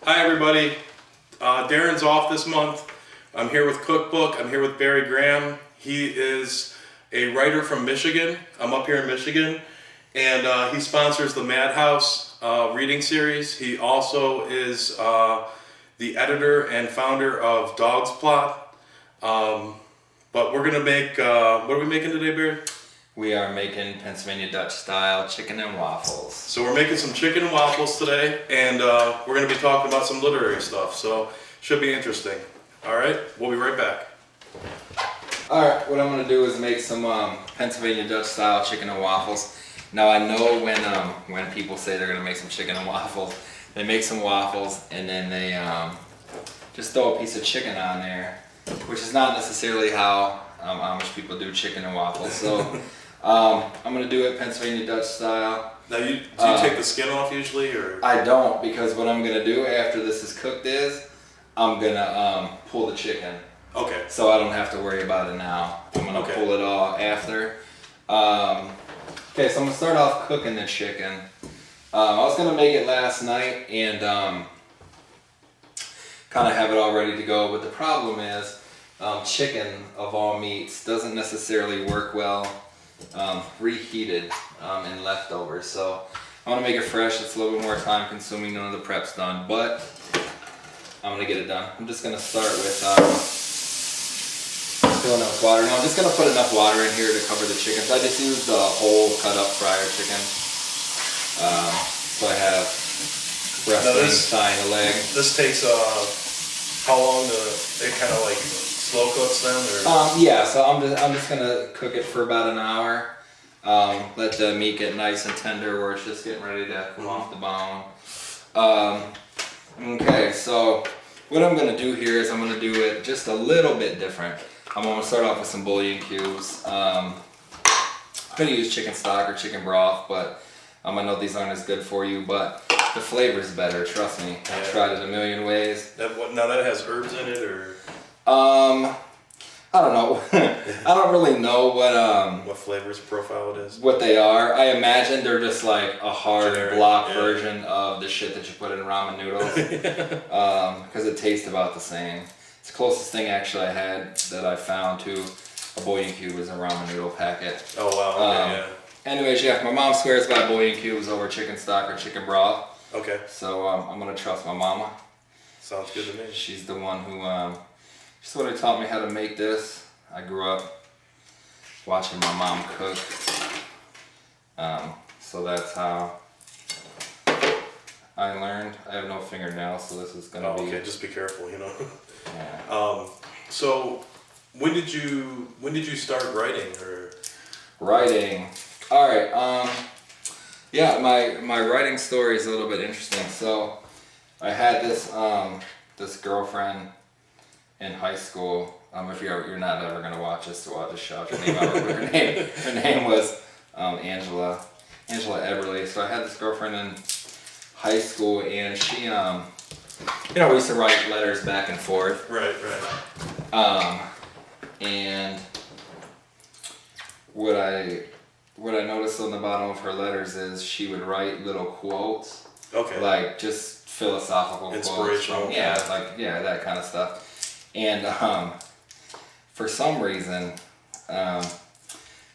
Hi everybody, Darren's off this month. I'm here with CookBook. I'm here with Barry Graham. He is a writer from Michigan. I'm up here in Michigan, and he sponsors the Madhouse reading series. He also is the editor and founder of Dog's Plot. But we're gonna make, what are we making today, Barry? We are making Pennsylvania Dutch style chicken and waffles. So we're making some chicken and waffles today, and we're going to be talking about some literary stuff, so should be interesting. All right, we'll be right back. All right, what I'm going to do is make some Pennsylvania Dutch style chicken and waffles. Now I know when people say they're going to make some chicken and waffles, they make some waffles and then they just throw a piece of chicken on there, which is not necessarily how Amish people do chicken and waffles. So I'm going to do it Pennsylvania Dutch style. Now, do you take the skin off usually, or? I don't, because what I'm going to do after this is cooked is I'm going to pull the chicken. Okay. So I don't have to worry about it now. I'm going to pull it all after. Okay, so I'm going to start off cooking the chicken. I was going to make it last night and kind of have it all ready to go, but the problem is chicken of all meats doesn't necessarily work well reheated in leftovers. So I want to make it fresh. It's a little bit more time consuming. None of the prep's done, but I'm going to get it done. I'm just going to start with filling up with water. Now I'm just going to put enough water in here to cover the chicken. So I just used the whole cut up fryer chicken. So I have breast, wings, thigh, and a leg. This takes how long to it kind of like slow cooks them, or? Yeah, so I'm just gonna cook it for about an hour. Let the meat get nice and tender where it's just getting ready to come off the bone. Okay, so what I'm gonna do here is I'm gonna do it just a little bit different. I'm gonna start off with some bouillon cubes. I'm gonna use chicken stock or chicken broth, but I know these aren't as good for you, but the flavor's better, trust me. I've tried it a million ways. Now that has herbs in it, or? I don't know. I don't really know what flavors profile it is. What they are. I imagine they're just like a hard block version of the shit that you put in ramen noodles. Because it tastes about the same. It's the closest thing actually I had that I found to a bouillon cube was a ramen noodle packet. Oh wow. Okay, Anyways, yeah, my mom swears by bouillon cubes over chicken stock or chicken broth. Okay. So I'm gonna trust my mama. Sounds good to me. She's the one who she's the one who taught me how to make this. I grew up watching my mom cook. So that's how I learned. I have no fingernails, so this is gonna be. Okay, just be careful, you know. Yeah. So when did you start writing, or? Writing. All right. Yeah, my writing story is a little bit interesting. So I had this girlfriend in high school. If you're not ever gonna watch this, so I'll just shout her name out. Her name was Angela Eberly. So I had this girlfriend in high school, and she we used to write letters back and forth. Right. And what I noticed on the bottom of her letters is she would write little quotes. Okay. Like just philosophical inspirational quotes. That kind of stuff. And for some reason,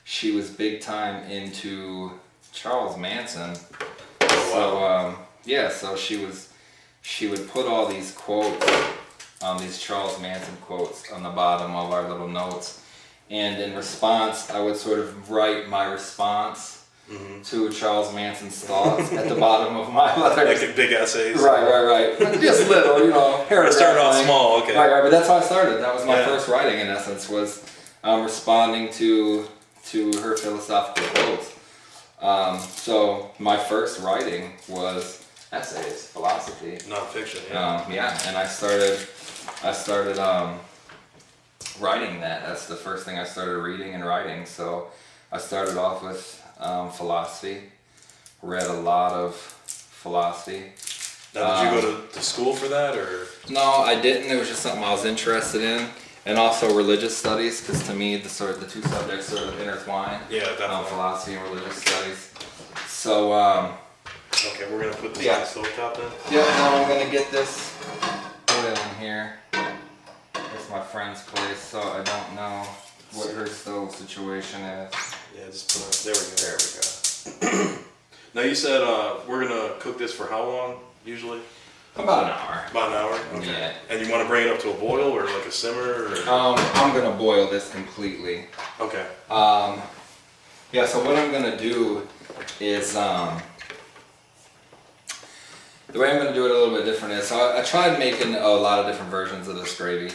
she was big time into Charles Manson. Oh, wow. So she would put all these quotes, these Charles Manson quotes on the bottom of our little notes. And in response, I would sort of write my response to Charles Manson's thoughts at the bottom of my letters. Like big essays? Right. Just little, paragraphs. Start off small, okay. Right, but that's how I started. That was my first writing, in essence, was responding to her philosophical quotes. So my first writing was essays, philosophy. Nonfiction, and I started writing that. That's the first thing I started reading and writing. So I started off with philosophy, read a lot of philosophy. Now, did you go to school for that, or? No, I didn't. It was just something I was interested in. And also religious studies, because to me the two subjects sort of intertwine. Yeah, definitely. Philosophy and religious studies. So Okay, we're gonna put this Yeah. on the stovetop then. Yeah, now I'm gonna get this boiling here. It's my friend's place, so I don't know what her stove situation is. Yeah, just put it. There we go. There we go. Now you said we're gonna cook this for how long usually? About an hour. About an hour. Okay. Yeah. And you want to bring it up to a boil or like a simmer? Or? I'm gonna boil this completely. Okay. Yeah, so what I'm gonna do is, the way I'm gonna do it a little bit different is, so I tried making a lot of different versions of this gravy.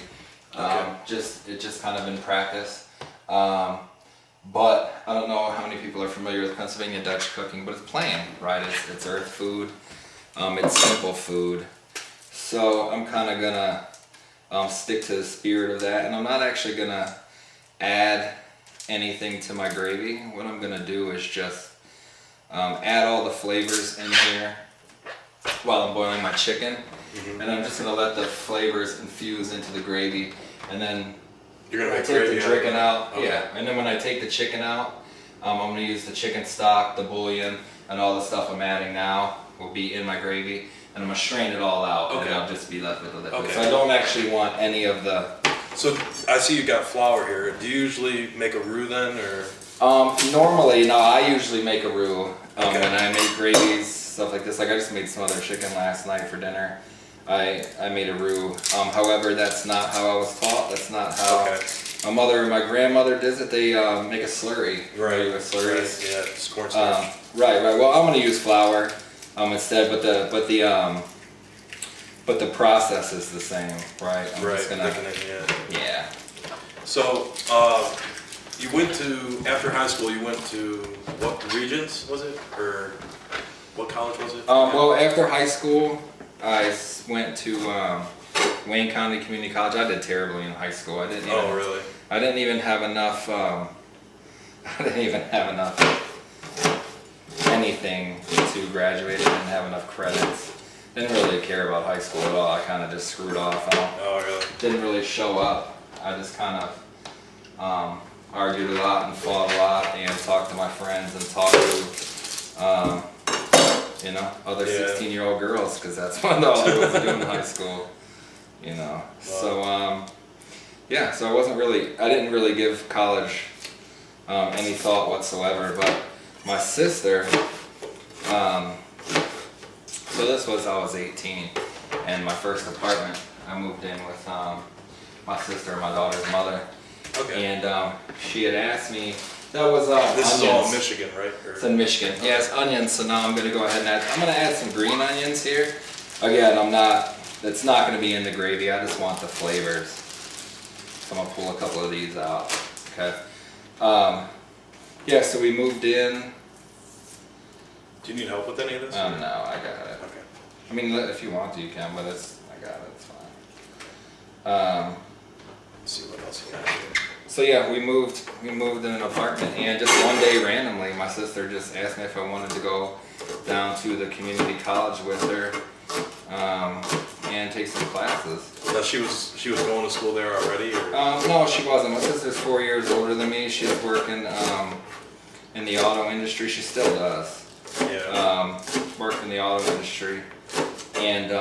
Just kind of in practice. But I don't know how many people are familiar with Pennsylvania Dutch cooking, but it's plain, right? It's earth food. It's simple food. So I'm kind of gonna stick to the spirit of that, and I'm not actually gonna add anything to my gravy. What I'm gonna do is just add all the flavors in here while I'm boiling my chicken, and I'm just gonna let the flavors infuse into the gravy, and then You're gonna make take gravy the chicken out. Okay. Yeah, and then when I take the chicken out, I'm gonna use the chicken stock, the bouillon, and all the stuff I'm adding now will be in my gravy, and I'm gonna strain it all out, Okay. and I'll just be left with the liquid. Okay. So I don't actually want any of the. So I see you got flour here. Do you usually make a roux then, or? Normally, no, I usually make a roux Okay. when I make gravies, stuff like this. Like I just made some other chicken last night for dinner. I made a roux. However, that's not how I was taught. That's not how Okay. my mother and my grandmother did it. They make a slurry. Right. A slurry. Right. Yeah, it's cornstarch. Right. Well, I'm gonna use flour instead, but the process is the same, right? I'm right. just gonna, Thickening, yeah. yeah. So you went to after high school. You went to what Regents was it, or what college was it? Well, after high school, I went to Wayne County Community College. I did terribly in high school. Oh, really? I didn't even have enough. I didn't even have enough anything to graduate. I didn't have enough credits. Didn't really care about high school at all. I kind of just screwed off. Oh, really? Didn't really show up. I just kind of argued a lot and fought a lot and talked to my friends and talked to other Yeah. 16-year-old girls, because that's what all I was doing in high school. Wow. So so I didn't really give college any thought whatsoever. But my sister, so this was, I was 18, and my first apartment, I moved in with my sister and my daughter's mother. Okay. And she had asked me, that was This is all onions. Michigan, right? Or- It's in Michigan. Yeah, it's onions, so now I'm gonna go ahead and I'm gonna add some green onions here. Again, it's not gonna be in the gravy, I just want the flavors. So I'm gonna pull a couple of these out, okay? Yeah, so we moved in. Do you need help with any of this? No, I got it. Okay. I mean, if you want to, you can, but I got it, it's fine. Let's see what else you got here. So yeah, we moved in an apartment, and just one day randomly, my sister just asked me if I wanted to go down to the community college with her and take some classes. Now she was going to school there already, or? No, she wasn't. My sister's 4 years older than me. She was working in the auto industry. She still does. Yeah. Worked in the auto industry, and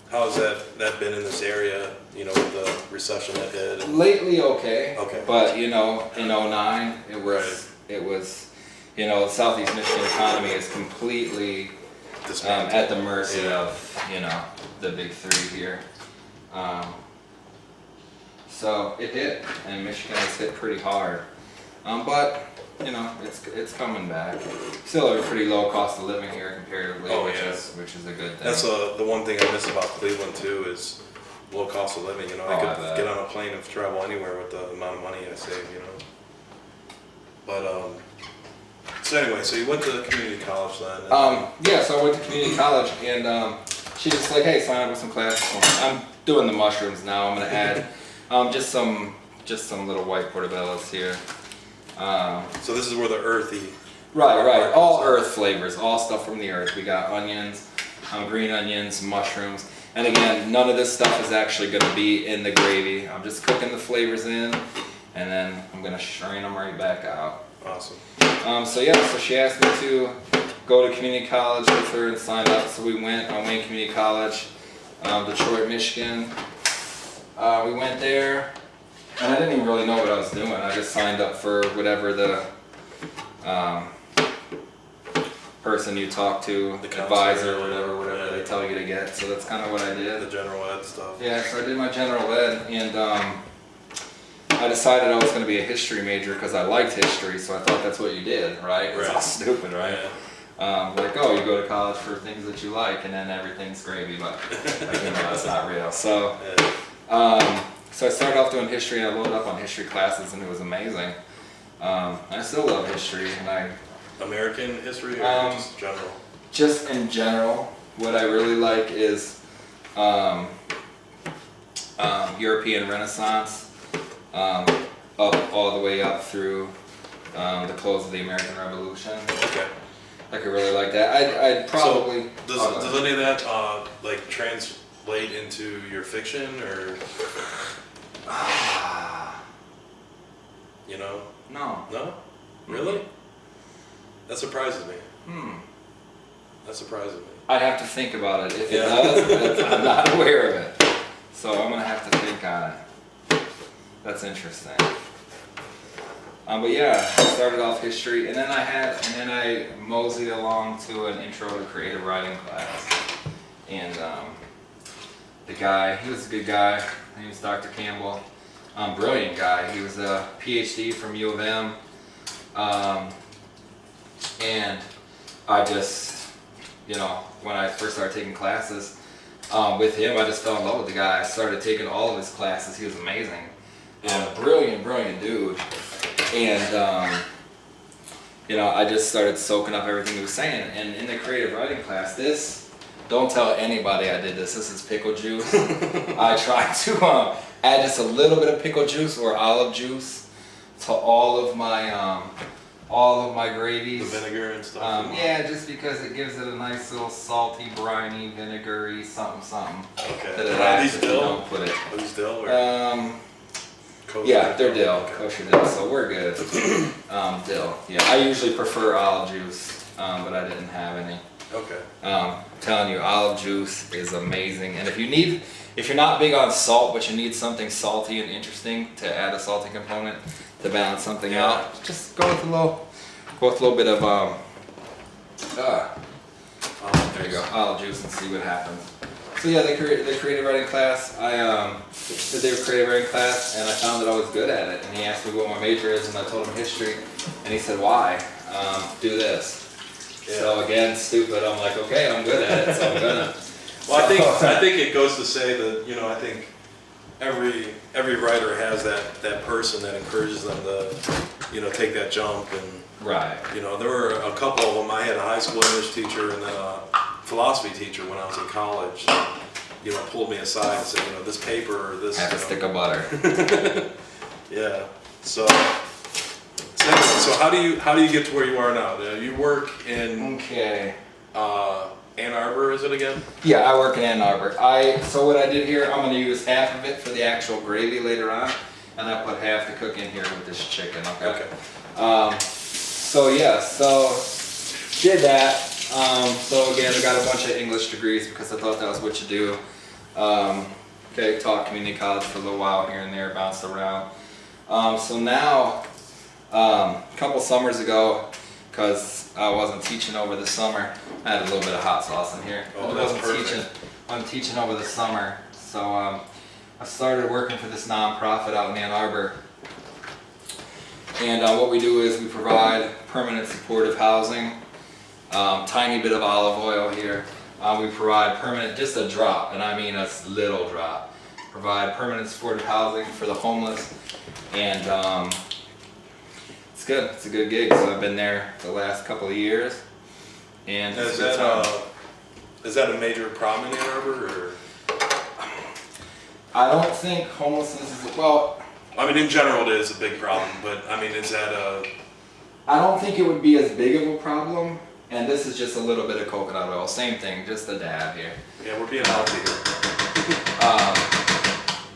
How has that been in this area? You know, with the recession that hit. And, lately okay. Okay. But in 09, it was the Southeast Michigan economy is completely dismantled. at the mercy of the big three here. So it hit, and Michigan has hit pretty hard. But it's coming back. Still a pretty low cost of living here comparatively, Oh, which yeah. is a good thing. That's the one thing I miss about Cleveland too is low cost of living. I I could bet. get on a plane and travel anywhere with the amount of money I save. But so anyway, so you went to community college then. And, Yeah, so I went to community college, and she just like, hey, sign up with some classes. I'm doing the mushrooms now. I'm gonna add just some little white portobellos here. so this is where the earthy. Right. All earth flavors, all stuff from the earth. We got onions, green onions, mushrooms. And again, none of this stuff is actually going to be in the gravy. I'm just cooking the flavors in, and then I'm going to strain them right back out. Awesome. So she asked me to go to community college with her and sign up. So we went on Wayne Community College, Detroit, Michigan. We went there, and I didn't even really know what I was doing. I just signed up for whatever the person you talk to, The advisor, counselor, whatever they tell you to get. So that's kind of what I did. The general ed stuff. Yeah, so I did my general ed, and I decided I was going to be a history major because I liked history, so I thought that's what you did, right? It's all stupid, right? Yeah. Like, oh, you go to college for things that you like, and then everything's gravy, but like, you know, that's not real. So, so I started off doing history, and I loaded up on history classes, and it was amazing. I still love history, and American history or just general? Just in general, what I really like is European Renaissance. Up all the way up through the close of the American Revolution. Okay. I could really like that. I'd probably. So does any of that like translate into your fiction or? You know? No. No? Really? That surprises me. That surprises me. I'd have to think about it. If it does, I'm not aware of it. So I'm gonna have to think on it. That's interesting. But yeah, I started off history, and then I moseyed along to an intro to creative writing class. And the guy, he was a good guy. His name was Dr. Campbell. Brilliant guy. He was a PhD from U of M. And I just, you know, when I first started taking classes with him, I just fell in love with the guy. I started taking all of his classes. He was amazing. Brilliant dude. And, you know, I just started soaking up everything he was saying. And in the creative writing class, don't tell anybody I did this. This is pickle juice. I tried to add just a little bit of pickle juice or olive juice to all of my gravies. The vinegar and stuff. Yeah, just because it gives it a nice little salty, briny, vinegary something. Okay. That it Are these adds if you dill? don't put it. Are these dill or? Kosher? Yeah, they're dill, Okay. kosher dill, so we're good. Dill. Yeah, I usually prefer olive juice, but I didn't have any. Okay. I'm telling you, olive juice is amazing. And if you're not big on salt, but you need something salty and interesting to add a salty component to balance something out, just go with a little bit of there you go, olive juice, and see what happens. So yeah, the creative writing class, I did the creative writing class, and I found that I was good at it. And he asked me what my major is, and I told him history, and he said, "Why? Do this." Yeah. So again, stupid. I'm like, okay, I'm good at it, so I'm gonna. Well, I think it goes to say that, you know, I think every writer has that person that encourages them to, you know, take that jump. And right. You know, there were a couple of them. I had a high school English teacher and then a philosophy teacher when I was in college. You know, pulled me aside and said, you know, this paper or this. Have a stick of butter. Yeah. So how do you get to where you are now? You work in Ann Arbor, is it again? Yeah, I work in Ann Arbor. So what I did here, I'm going to use half of it for the actual gravy later on, and I put half to cook in here with this chicken. Okay. So did that. So again, I got a bunch of English degrees because I thought that was what you do. Taught community college for a little while here and there, bounced around. So now, a couple summers ago, because I wasn't teaching over the summer, I had a little bit of hot sauce in here. Oh, that's perfect. I'm teaching over the summer, so I started working for this nonprofit out in Ann Arbor. And what we do is we provide permanent supportive housing, tiny bit of olive oil here. We provide permanent, just a drop, and I mean a little drop. Provide permanent supportive housing for the homeless, and it's good. It's a good gig. So I've been there the last couple of years. And is that a major problem in Ann Arbor, or? I don't think homelessness is, well. I mean, in general, it is a big problem, but I mean, is that a? I don't think it would be as big of a problem. And this is just a little bit of coconut oil. Same thing, just a dab here. Yeah, we're being healthy here.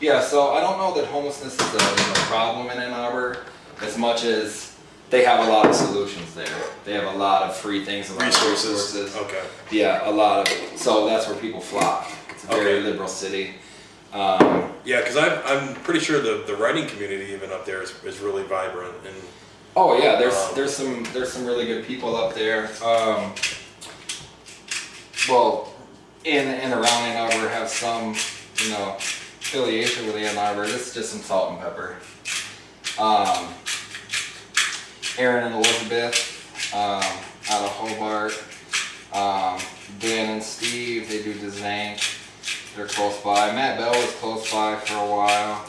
Yeah, so I don't know that homelessness is a problem in Ann Arbor as much as they have a lot of solutions there. They have a lot of free things, a lot of resources. Okay. Yeah, a lot of, so that's where people flock. It's a very liberal city. Yeah, because I'm pretty sure the writing community even up there is really vibrant. And oh yeah, there's some really good people up there. Well, in and around Ann Arbor have some, affiliation with Ann Arbor. This is just some salt and pepper. Aaron and Elizabeth out of Hobart. Dan and Steve, they do Dzank. They're close by. Matt Bell was close by for a while.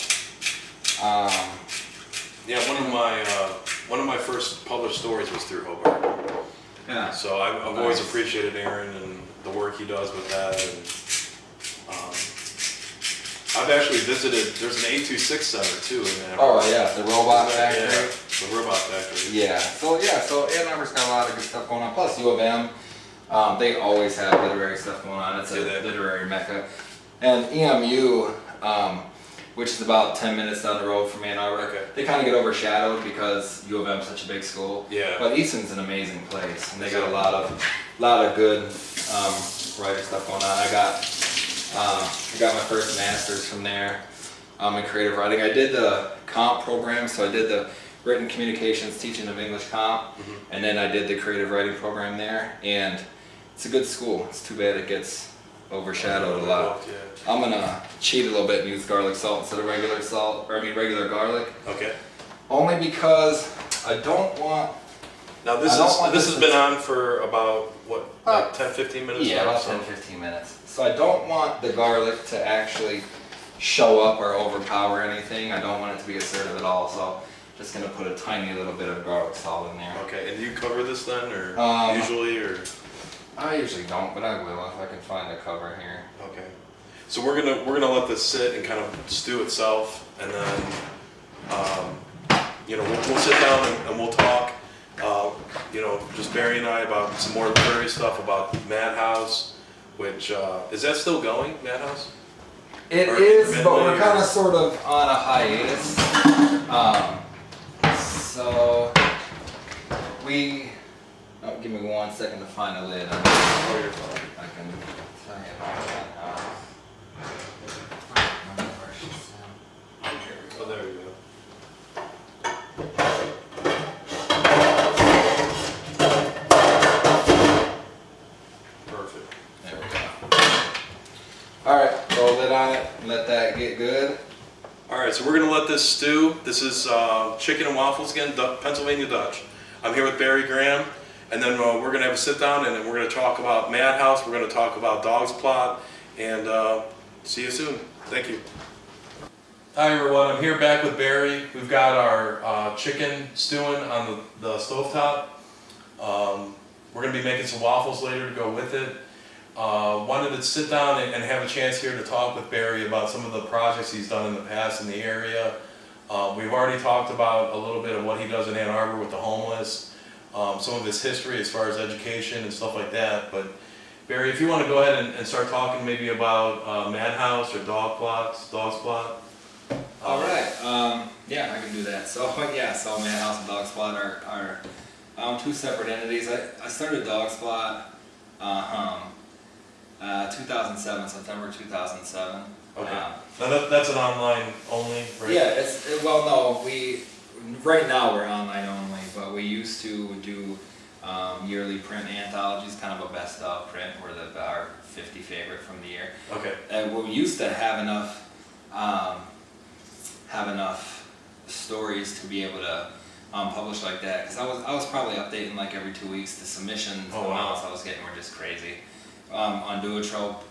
Yeah, one of my first published stories was through Hobart. Yeah. So I've always appreciated Aaron and the work he does with that. And I've actually visited. There's an 826 center too in Ann Arbor. Oh yeah, the robot factory. Yeah, the robot factory. Yeah. So Ann Arbor's got a lot of good stuff going on. Plus U of M, they always have literary stuff going on. It's a literary mecca. And EMU, which is about 10 minutes down the road from Ann Arbor, they kind of get overshadowed because U of M is such a big school. Yeah. But Easton's an amazing place, and they got a lot of good writer stuff going on. I got my first master's from there in creative writing. I did the comp program, so I did the written communications teaching of English comp, and then I did the creative writing program there, and it's a good school. It's too bad it gets overshadowed a lot. Yeah. I'm gonna cheat a little bit and use garlic salt instead of regular garlic. Okay. Only because I don't want. Now this has been on for about what, like 10-15 minutes? Yeah, about 10-15 minutes. So I don't want the garlic to actually show up or overpower anything. I don't want it to be assertive at all. So just gonna put a tiny little bit of garlic salt in there. Okay. And do you cover this then, or usually, or? I usually don't, but I will if I can find a cover here. Okay. So we're gonna let this sit and kind of stew itself, and then we'll sit down and we'll talk. Just Barry and I about some more literary stuff about Madhouse, which is that still going, Madhouse? It is, but we're kind of sort of on a hiatus. So we. Oh, give me 1 second to find a lid. Oh, you're fine. I can tell you about that now. Oh, there we go. Perfect. There we go. Alright, throw a lid on it, let that get good. Alright, so we're going to let this stew. This is chicken and waffles again, Pennsylvania Dutch. I'm here with Barry Graham. And then we're going to have a sit down, and then we're going to talk about Madhouse. We're going to talk about Dog's Plot, and see you soon. Thank you. Hi everyone, I'm here back with Barry. We've got our chicken stewing on the stovetop. We're going to be making some waffles later to go with it. Wanted to sit down and have a chance here to talk with Barry about some of the projects he's done in the past in the area. We've already talked about a little bit of what he does in Ann Arbor with the homeless. Some of his history as far as education and stuff like that. But Barry, if you want to go ahead and start talking maybe about Madhouse or Dog's Plot. All right. Yeah, I can do that. So Madhouse and Dog's Plot are two separate entities. I started Dog's Plot 2007, September 2007. Okay. Now that's an online only, right? Yeah. Right now we're online only, but we used to do yearly print anthologies, kind of a best of print, where our 50 favorite from the year. Okay. And we used to have enough stories to be able to publish like that, because I was probably updating like every 2 weeks. The submissions, the amounts I was getting were just crazy. On Duotrope,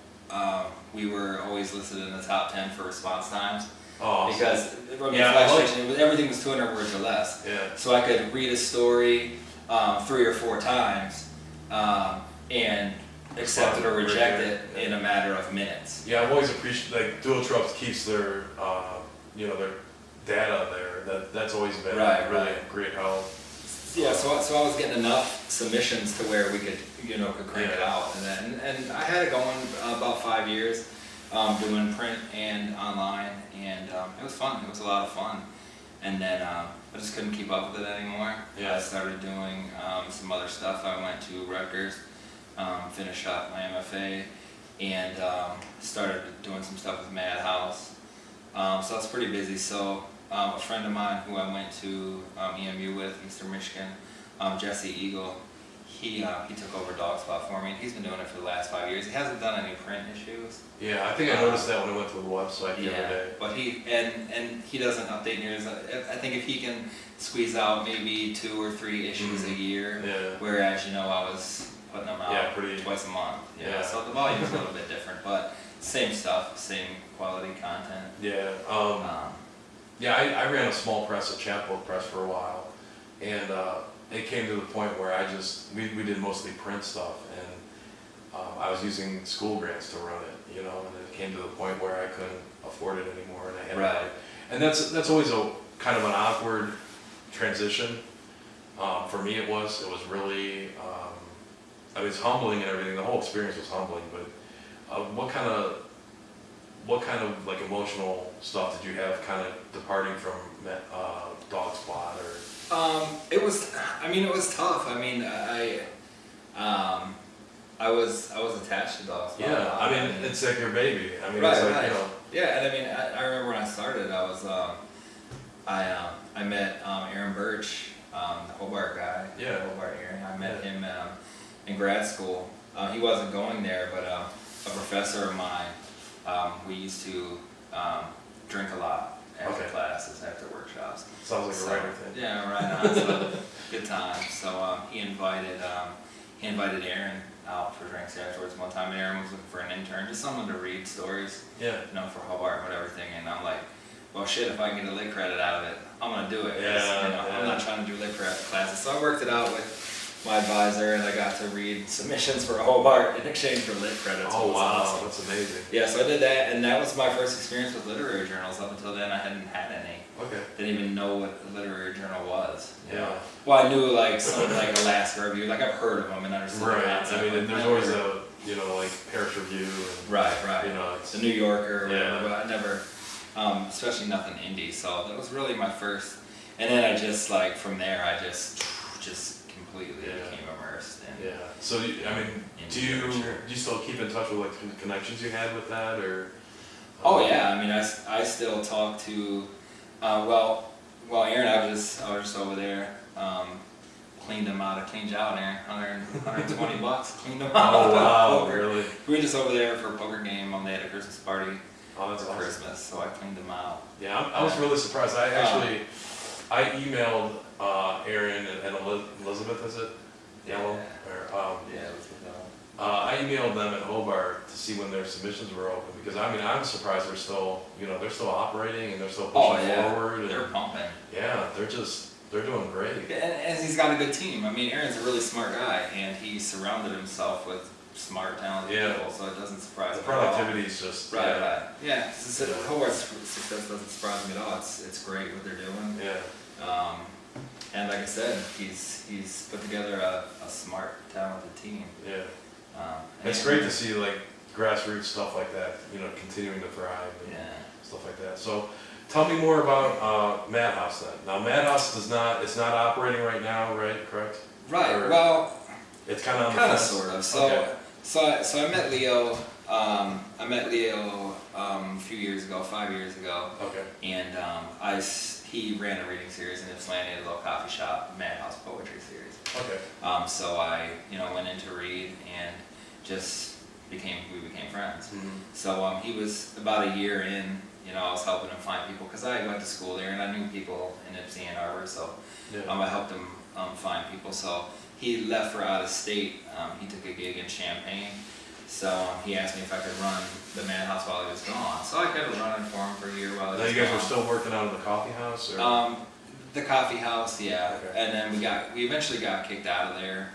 we were always listed in the top 10 for response times. Oh, because everything was 200 words or less. Yeah. So I could read a story 3 or 4 times and accept it or reject it in a matter of minutes. Yeah, I've always appreciated, like, Duotrope keeps their their data there. That's always been really great help. Yeah, so I was getting enough submissions to where we could crank it out, and I had it going about 5 years. Doing print and online, and it was fun. It was a lot of fun. and then I just couldn't keep up with it anymore. Yeah. I started doing some other stuff. I went to Rutgers, finished up my MFA, and started doing some stuff with Madhouse. So it's pretty busy. So a friend of mine who I went to EMU with, Eastern Michigan, Jesse Eagle, he took over Dogspot for me, and he's been doing it for the last 5 years. He hasn't done any print issues. Yeah, I think I noticed that when I went to the website the other day. But he doesn't update news. I think if he can squeeze out maybe 2 or 3 issues a year, whereas I was putting them out twice a month. So the volume's a little bit different, but same stuff, same quality content. Yeah. I ran a small press, a chapbook press for a while, and it came to the point where we did mostly print stuff, and I was using school grants to run it, and it came to the point where I couldn't afford it anymore, and I had and that's always a kind of an awkward transition. For me, it was really, it's humbling and everything. The whole experience was humbling, but what kind of like emotional stuff did you have kind of departing from Dogspot or? It was tough. I was attached to Dogspot. Yeah, it's like your baby. It's like, Yeah, and I remember when I started, I met Aaron Birch, the Hobart guy. Yeah. Hobart Aaron. I met him in grad school. He wasn't going there, but a professor of mine, we used to drink a lot after classes, after workshops. Sounds like a writer thing. Yeah, right on. So, good time. So he invited Aaron out for drinks afterwards one time, and Aaron was looking for an intern, just someone to read stories, for Hobart and whatever thing, and I'm like, well shit, if I can get a lit credit out of it, I'm gonna do it. I'm not trying to do lit classes. So I worked it out with my advisor, and I got to read submissions for Hobart in exchange for lit credits. Oh wow, awesome. That's amazing. Yeah, so I did that, and that was my first experience with literary journals. Up until then, I hadn't had any. Okay. Didn't even know what a literary journal was. Yeah. Well, I knew like something like Alaska Review, like I've heard of them and understood. Right. There's always a like Paris Review. And, right. It's the New Yorker or whatever, but I never, especially nothing indie. So that was really my first. And then I just from there, I just completely became immersed. So do you still keep in touch with like the connections you had with that or? Oh yeah, I still talk to. Aaron, I was just over there, cleaned him out. I cleaned you out, Aaron. $120, cleaned him out. Oh wow, really? We were just over there for a poker game. They had a Christmas party. Oh, that's awesome. Christmas, so I cleaned him out. Yeah, I was really surprised. I emailed Aaron and Elizabeth, is it? Yellow? Elizabeth. I emailed them at Hobart to see when their submissions were open because I'm surprised they're still operating and they're still pushing forward. And, they're pumping. Yeah, they're doing great. And he's got a good team. Aaron's a really smart guy, and he surrounded himself with smart, talented people, so it doesn't surprise me. The productivity is just right. Yeah, Hobart's success doesn't surprise me at all. It's great what they're doing. Yeah. And like I said, he's put together a smart, talented team. Yeah. It's great to see like grassroots stuff like that, continuing to thrive and stuff like that. So, tell me more about Madhouse then. Now, Madhouse it's not operating right now, right? Correct? Right. Or well, it's kind of sort of. So I met Leo. A few years ago, 5 years ago. Okay. And he ran a reading series in Ypsilanti at a little coffee shop, Madhouse Poetry Series. Okay. So I, went in to read and we became friends. Mm-hmm. So he was about a year in, I was helping him find people because I went to school there and I knew people in Ypsi and Arbor, so I helped him find people. So he left for out of state. He took a gig in Champaign. So he asked me if I could run the Madhouse while he was gone. So I kept running for him for a year while he was gone. Now you guys were still working out of the coffee house? Or? The coffee house, yeah. Okay. And then we eventually got kicked out of there.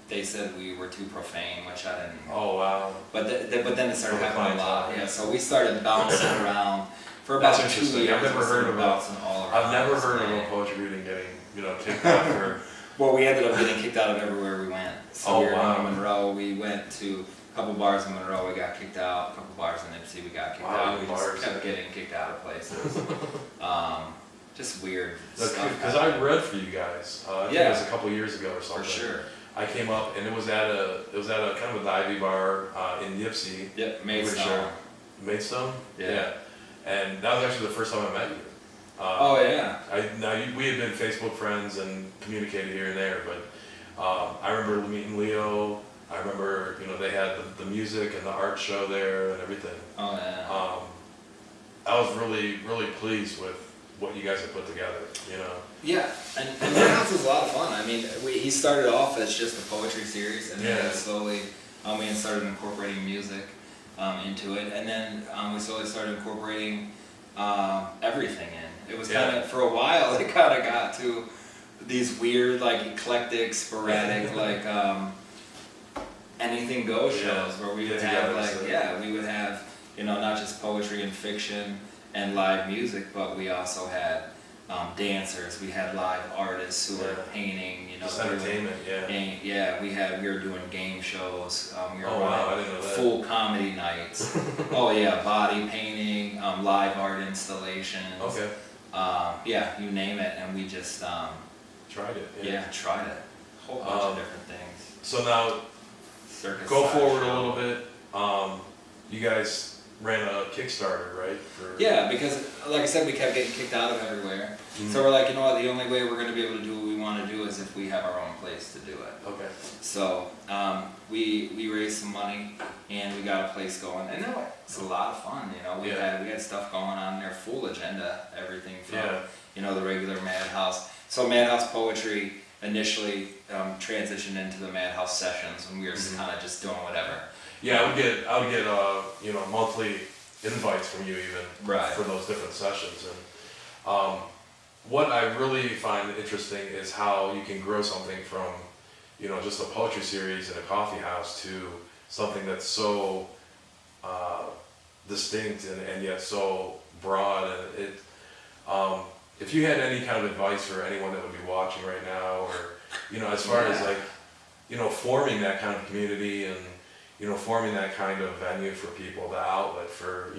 They said we were too profane, which I didn't. Oh wow. But then it started happening a lot. Yeah. So we started bouncing around for about 2 years. I've never heard of a poetry reading getting kicked out for. Well, we ended up getting kicked out of everywhere we went. So we were in Monroe. We went to A couple bars in Monroe we got kicked out. A couple bars in Ipsy we got kicked out. We just kept getting kicked out of places. Just weird stuff. Because I read for you guys. I think it was a couple years ago or something. For sure. I came up and it was at a kind of a divey bar in Yipsy. Yep, Maidstone. Maidstone? Yeah. And that was actually the first time I met you. Oh yeah. We had been Facebook friends and communicated here and there, but I remember meeting Leo. I remember, they had the music and the art show there and everything. Oh yeah. I was really, really pleased with what you guys have put together, Yeah, and Madhouse was a lot of fun. I mean, he started off as just a poetry series, and then slowly we started incorporating music into it, and then we slowly started incorporating everything in. It was kind of, for a while, it kind of got to these weird, like, eclectic, sporadic, like, anything goes shows where we would have, we would have, not just poetry and fiction and live music, but we also had dancers. We had live artists who were painting. Just entertainment. We were doing game shows. We were I didn't know that. Full comedy nights. Body painting, live art installations. Okay. You name it, and we just tried it. Tried it. A whole bunch of different things. So now, Circus go forward a little bit. You guys ran a Kickstarter, right? Because like I said, we kept getting kicked out of everywhere. Mm-hmm. So we're like, the only way we're going to be able to do what we want to do is if we have our own place to do it. Okay. So we raised some money and we got a place going, and it's a lot of fun. We had stuff going on there, full agenda, everything from the regular Madhouse. So Madhouse Poetry initially transitioned into the Madhouse Sessions, when we were kind of just doing whatever. Yeah, I would get monthly invites from you even for those different sessions, and what I really find interesting is how you can grow something from just a poetry series in a coffee house to something that's so distinct and yet so broad. And it if you had any kind of advice for anyone that would be watching right now, or as far as like forming that kind of community and forming that kind of venue for people, the outlet for,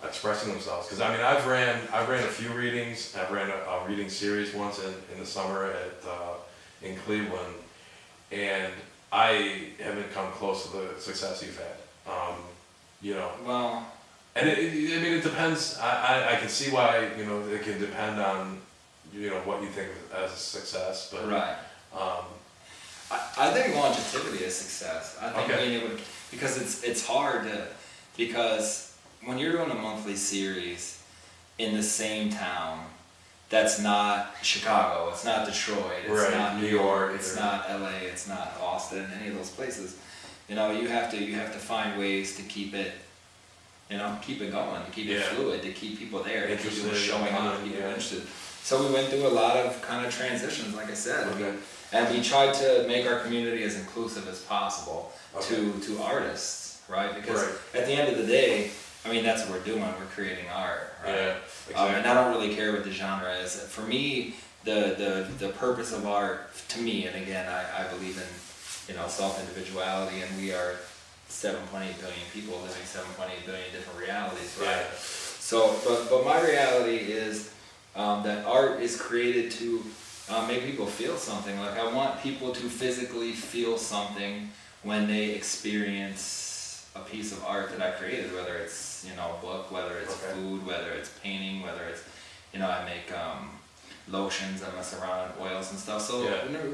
expressing themselves. Because I mean, I've ran a few readings. I've ran a reading series once in the summer in Cleveland, and I haven't come close to the success you've had. Well, and it depends. I can see why it can depend on what you think as a success, but I think longevity is success. I think being able to, because it's hard to, because when you're doing a monthly series in the same town, that's not Chicago, it's not Detroit, it's not New York, it's not LA, it's not Austin, any of those places. You have to find ways to keep it, keep it going, to keep it fluid, to keep people there, to keep people showing up, to keep people interested. So we went through a lot of kind of transitions, like I said. And we tried to make our community as inclusive as possible to artists, right? Because at the end of the day, I mean, that's what we're doing. We're creating art, right? Yeah, exactly. And I don't really care what the genre is. For me, the purpose of art, to me, and again, I believe in self-individuality, and we are 7.8 billion people living 7.8 billion different realities, right? Yeah. So, but my reality is that art is created to make people feel something. Like, I want people to physically feel something when they experience a piece of art that I created, whether it's a book, whether it's food, whether it's painting, whether it's I make lotions, I mess around with oils and stuff. So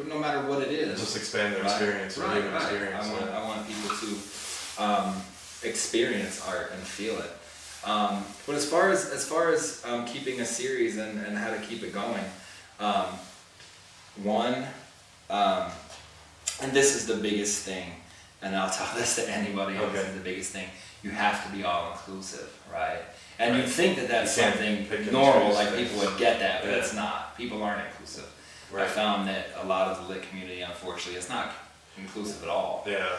no matter what it is, just expand their experience, experience. I want people to experience art and feel it. But as far as keeping a series and how to keep it going, and this is the biggest thing, and I'll tell this to anybody, this is the biggest thing, you have to be all inclusive, right? And you'd think that that's something normal, like people would get that, but it's not. People aren't inclusive. Right. I found that a lot of the lit community, unfortunately, is not inclusive at all. Yeah.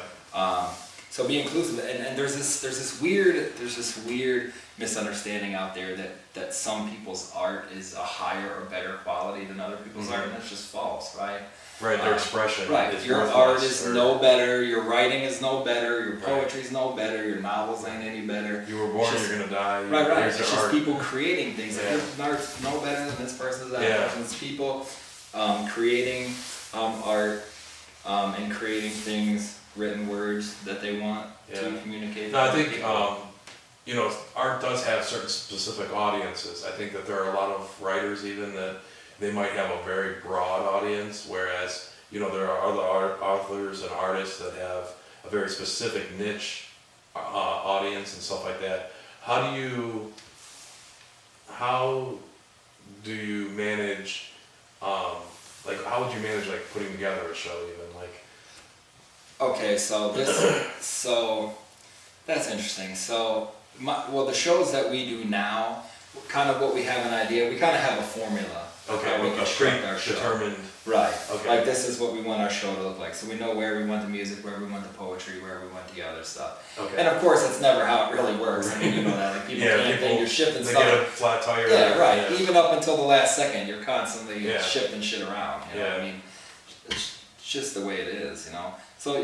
So be inclusive, and there's this weird misunderstanding out there that some people's art is a higher or better quality than other people's art, and that's just false, right? Right, their expression. Right, is your art is no better, your writing is no better, your poetry is no better, your novels ain't any better. You were born, you're gonna die. Right. It's just art. people creating things. Like, this art's no better than this person's that person's. People creating art and creating things, written words that they want to communicate. No, I think art does have certain specific audiences. I think that there are a lot of writers even that they might have a very broad audience, whereas there are other authors and artists that have a very specific niche audience and stuff like that. How do you manage how would you manage putting together a show even Okay, so that's interesting. So the shows that we do now, kind of what we have an idea, we kind of have a formula. Okay, we construct our show. Determined. Right. Okay. Like this is what we want our show to look like. So we know where we want the music, where we want the poetry, where we want the other stuff. Okay. And of course, that's never how it really works. I mean, you know that. People can't think you're shifting they stuff. Get a flat tire. Yeah, right. Yeah. Even up until the last second, you're constantly shifting shit around. You know what I mean? It's just the way it is, So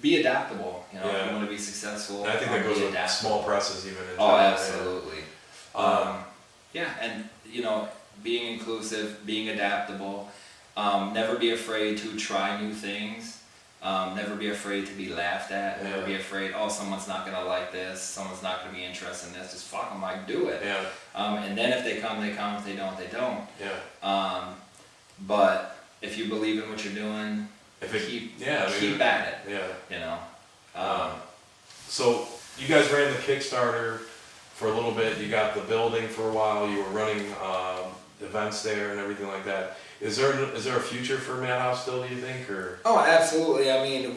be adaptable. If you want to be successful. And I think that goes with small presses even. In absolutely. And being inclusive, being adaptable, never be afraid to try new things, never be afraid to be laughed at, never be afraid, someone's not going to like this, someone's not going to be interested in this, just fuck them, do it. Yeah. And then if they come, they come, if they don't, they don't. Yeah. But if you believe in what you're doing, keep at it. Yeah. So you guys ran the Kickstarter for a little bit, you got the building for a while, you were running events there and everything like that. Is there a future for Madhouse still, do you think, or? Oh, absolutely. I mean,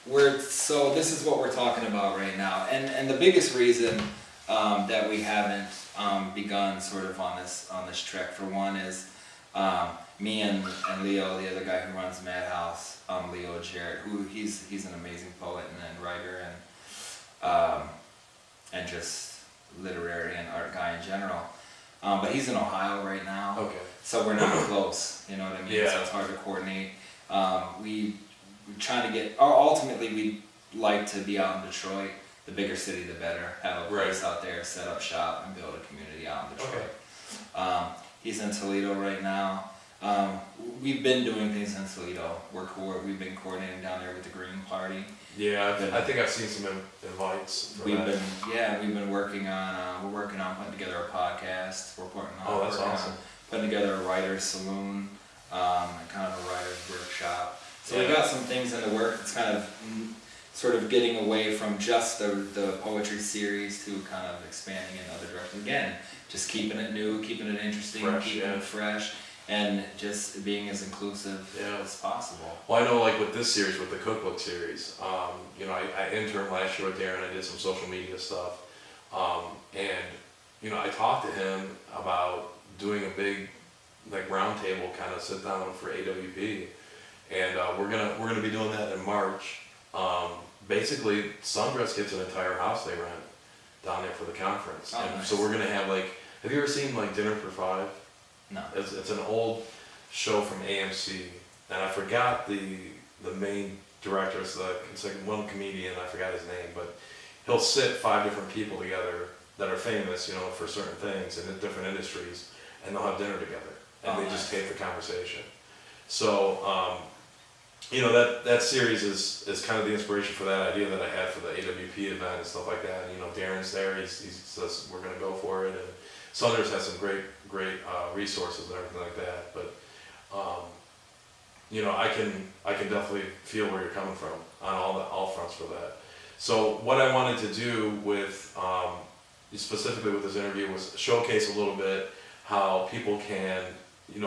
this is what we're talking about right now, and the biggest reason that we haven't begun sort of on this trek, for one, is me and Leo, the other guy who runs Madhouse, Leo Jarrett, who he's an amazing poet and writer and just literary and art guy in general. But he's in Ohio right now. Okay. So we're not close, you know what I mean? Yeah. So it's hard to coordinate. We're trying to ultimately we'd like to be out in Detroit. The bigger city, the better. Have a place out there, set up shop, and build a community out in Detroit. Okay. He's in Toledo right now. We've been doing things in Toledo. We've been coordinating down there with the Green Party. Yeah, I think I've seen some invites. We've been working on. We're working on putting together a podcast. That's awesome. Putting together a writer's saloon, and kind of a writer's workshop. So we got some things in the work. It's kind of sort of getting away from just the poetry series to kind of expanding in other directions. Again, just keeping it new, keeping it interesting, keeping it fresh. And just being as inclusive as possible. Well, I know with this series, with the cookbook series, I interned last year with Darren, I did some social media stuff. And I talked to him about doing a big roundtable kind of sit down for AWP. And we're gonna be doing that in March. Basically, Sundress gets an entire house they rent down there for the conference. Nice. So we're gonna have have you ever seen Dinner for Five? No. It's an old show from AMC, and I forgot the main director. It's one comedian, I forgot his name, but he'll sit 5 different people together that are famous, for certain things in different industries, and they'll have dinner together, and they just tape the conversation. So, that series is kind of the inspiration for that idea that I had for the AWP event and stuff like that. And, Darren's there, he says we're going to go for it, and Sundress has some great resources and everything like that, but I can definitely feel where you're coming from on all fronts for that. So what I wanted to do with specifically with this interview was showcase a little bit how people can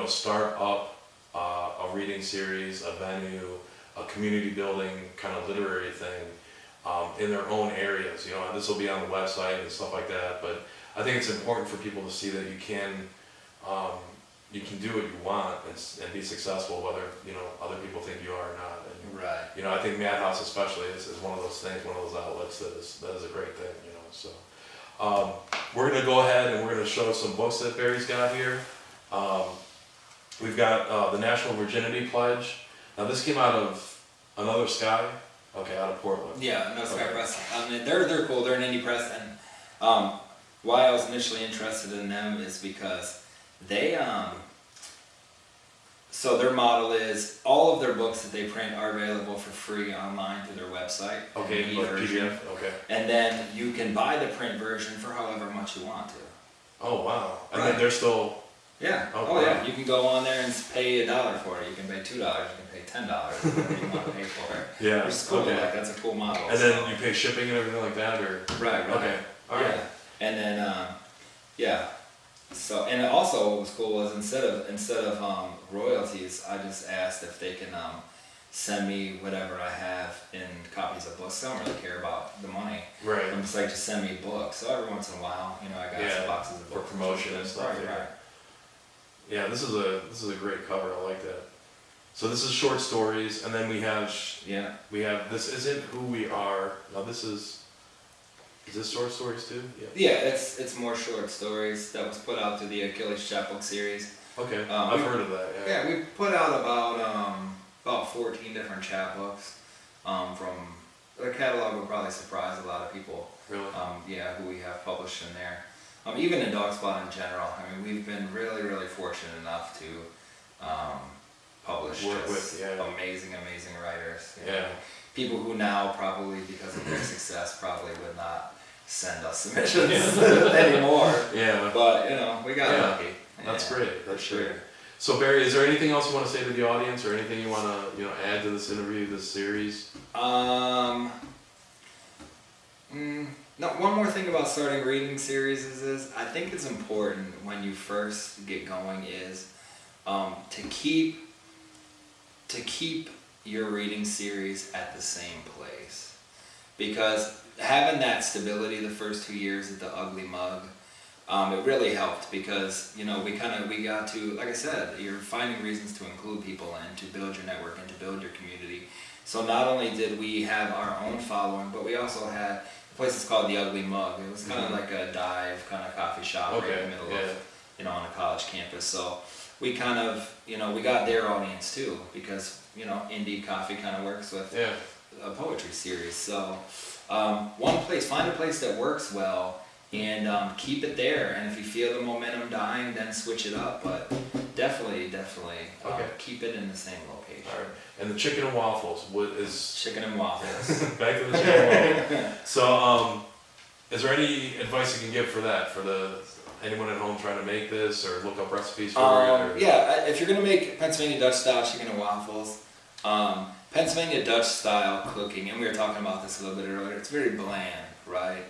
start up a reading series, a venue, a community building kind of literary thing in their own areas. This will be on the website and stuff like that, but I think it's important for people to see that you can do what you want and be successful, whether other people think you are or not. And Right. You know, I think Madhouse especially is one of those things, one of those outlets that is a great thing, you know, so. We're gonna go ahead and we're gonna show some books that Barry's got here. We've got the National Virginity Pledge. Now this came out of Another Sky, okay, out of Portland. Yeah, No Sky Okay. Press. I mean, they're cool. They're an indie press, and why I was initially interested in them is because they so their model is all of their books that they print are available for free online through their website. Okay, an like e-version. PDF, okay. And then you can buy the print version for however much you want to. Oh, wow. And Right. then they're still, Yeah. Oh, Oh, wow. yeah. You can go on there and pay $1 for it. You can pay $2. You can pay $10. Whatever you want to pay for it. yeah, Which is cool. okay. Like that's a cool model. And so. then you pay shipping and everything like that, or? Right. Okay, all right. Yeah. And then yeah. So and also what was cool was instead of royalties, I just asked if they can send me whatever I have in copies of books. I don't really care about the money. Right. I'm just like, just send me books. So every once in a while, you know, I got Yeah, some boxes of for books. promotion and stuff, Right. yeah. Right. Yeah, this is a great cover. I like that. So this is short stories, and then we have Yeah. this isn't who we are. Now this is this short stories too? Yeah. Yeah, it's more short stories that was put out through the Achilles Chapbook series. Okay, I've heard of that. Yeah. Yeah, we put out about 14 different chapbooks. From the catalog will probably surprise a lot of people. Really? Yeah, who we have published in there. Even in Dogspot in general. I mean, we've been really, really fortunate enough to publish Work just with, yeah. amazing writers. You Yeah. know. People who now probably, because of their success, probably would not send us submissions anymore. Yeah. But you know, we got Yeah. lucky. That's Yeah, great. That's for great. sure. So Barry, is there anything else you want to say to the audience, or anything you want to add to this interview, this series? No, one more thing about starting reading series is I think it's important when you first get going is to keep your reading series at the same place, because having that stability the first 2 years at the Ugly Mug, it really helped, because we got to, like I said, you're finding reasons to include people and to build your network and to build your community. So not only did we have our own following, but we also had, the place is called the Ugly Mug. It was kind of like a dive kind of coffee shop right in the middle of, on a college campus. So we kind of, we got their audience too, because, indie coffee kind of works with a poetry series. So find a place that works well, and keep it there. And if you feel the momentum dying, then switch it up. But definitely keep it in the same location. All right. And the chicken and waffles, what is Chicken and waffles. back to the chicken and waffles. So, is there any advice you can give for that? For anyone at home trying to make this or look up recipes for it? Or? Yeah, if you're gonna make Pennsylvania Dutch style chicken and waffles, Pennsylvania Dutch style cooking, and we were talking about this a little bit earlier. It's very bland, right?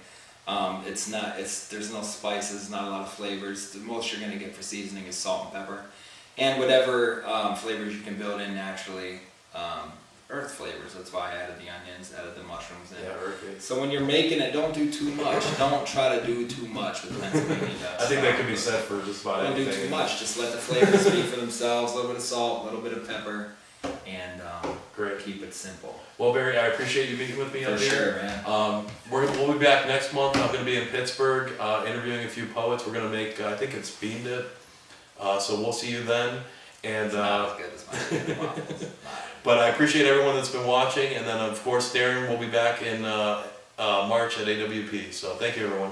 There's no spices, not a lot of flavors. The most you're gonna get for seasoning is salt and pepper, and whatever flavors you can build in naturally. Earth flavors. That's why I added the onions, added the mushrooms in. Yeah, earthy. So when you're making it, don't do too much. Don't try to do too much with Pennsylvania Dutch. I think that could be said for just about Don't anything. do too much. Just let the flavors speak for themselves. A little bit of salt, a little bit of pepper, and Great. keep it simple. Well, Barry, I appreciate you meeting with me up For here. sure, man. We'll be back next month. I'm going to be in Pittsburgh interviewing a few poets. We're going to make, I think it's bean dip. So we'll see you then. And It's not as good as my chicken and waffles. but I appreciate everyone that's been watching. And then of course Darren will be back in March at AWP. So thank you everyone.